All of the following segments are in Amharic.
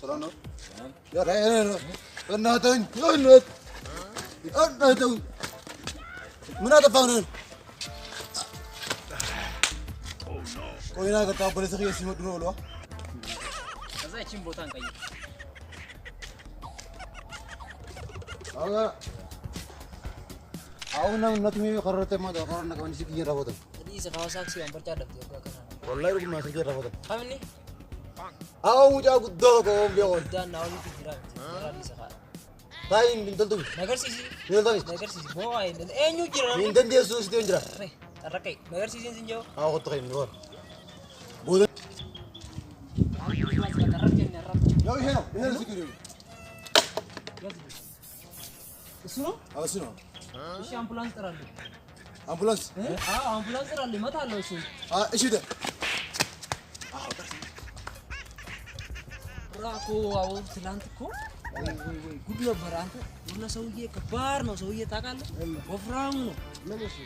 سلام يا ريال انا تن انا تن من هذا فاونن وينا كتاب بوليس خي سيمو درولو ከዛ እቺን ቦታ እንቀይር አሁን ነው ነጥሜ ቀረተ ማዳ ቀረና ከማን ሲክ ይራወደ እዚህ ሰፋሳክ ሲሆን በርጫ ደብት ያቀና والله رب ما سجل رفض فهمني او جا قدوك وهم بيقول دان اول فكره رادي سخا باين بنتلتو ነገር ሲሲ ነገር ሲሲ ቦይ እኙ ጅራ من دندي سوس دنجرا ተረቀይ ነገር ሲሲን ሲንጀው አዎ ወጥተኝ ነው ቦደ ያው ይሄ ነው ሲኪሪ እሱ ነው እሱ ነው እሺ አምቡላንስ ጥራለሁ አምቡላንስ አምቡላንስ ጥራለሁ ይመጣል እሱ እሺ ደ ራኮ አው ትላንት እኮ ወይ ጉድ ነበር አንተ ሁሉ ሰውዬ ከባድ ነው ሰውዬ ታውቃለህ ወፍራሙ ነው ምን እሺ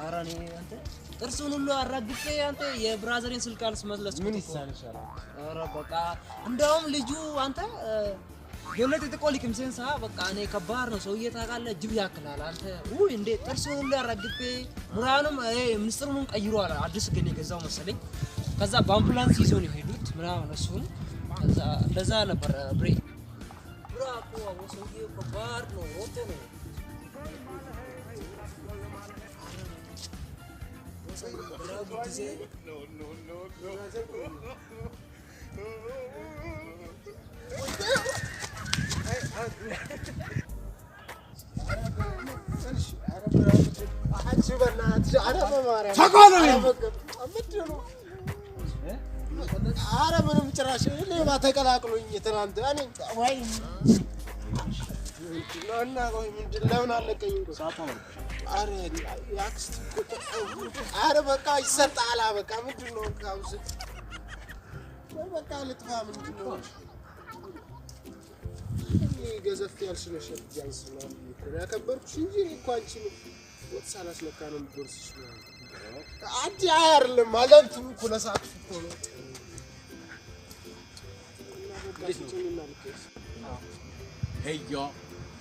ኧረ እኔ አንተ ጥርሱን ሁሉ አራግፌ አንተ የብራዘሬን ስልክ አልስመስለስ ምን ይሳንሻል ኧረ በቃ እንደውም ልጁ አንተ የለት ተቆሊክም ሴንሳ በቃ እኔ ከባድ ነው ሰውዬ ታውቃለህ ጅብ ያክላል አንተ ውይ እንዴ ጥርሱን ሁሉ አራግፌ ሙራኑም ምስጥሩን ቀይሯል አዲስ ግን የገዛው መሰለኝ ከዛ በአምቡላንስ ይዞ ነው ሄዱት ምናምን እሱን ከዛ እንደዛ ነበር ብሬ ብራኮ ሰውዬ ከባድ ነው ወጥቶ ነው አረ ምንም ጭራሽ ሌባ ተቀላቅሎኝ ትናንት እኔ ወይ እና ቆይ ምንድን ለምን አለቀኝ ሳታው አረ ያክስት አረ በቃ ይሰጣላ በቃ ምንድነው ካውስ በቃ ልጥፋ ምንድነው ገዘፍ ያልሽነሽ ጃንስ ነው ያከበርኩሽ እንጂ እኮ አንቺ ወጥ ሳላስነካ ነው የምትወርስሽ ነው አዲ አይደለም ማለት እኮ ለሳቅሽ እኮ ነው Hey y'all,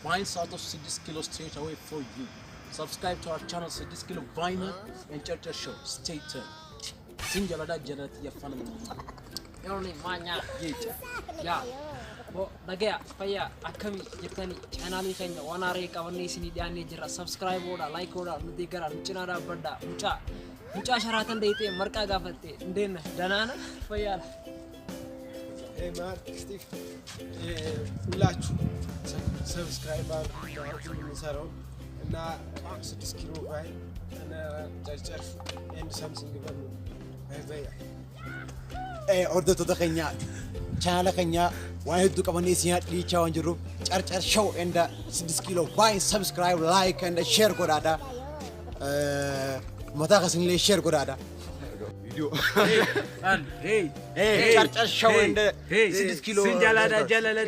Vine South of 6 kilo straight away for you. Subscribe to our channel 6 kilo Viner and Church Show. Stay tuned. Sinjalada Janet Yafan. Yoni Manya. Yeah. Bo Nagaya, Faya, Akami, Yatani, Chanali Kenya, Wanare, Kavani, Sinidiani, Jira, subscribe order, like order, Mudigara, Muchinara, Bada, Mucha Sharatan Date, Marka Gafate, then Danana, Faya. ማርክ ስቲቭ ሁላችሁ ሰብስክራይብ አድርጉ እንሰራው እና 6 ኪሎ ባይ እና ጨርጨር ኤንድ ሳምሲንግ በሉ ኦርደቶ ተከኛ ቻናል ከኛ ዋይዱ ቀበኔ ሲያት ሊቻው እንጅሩ ጨርጨር ሾው ኤንድ 6 ኪሎ ባይ ሰብስክራይብ ላይክ ኤንድ ሼር ጎዳዳ መታከስን ላይ ሼር ጎዳዳ Hey, church show and 6 kilo. Sinjalada Jalala.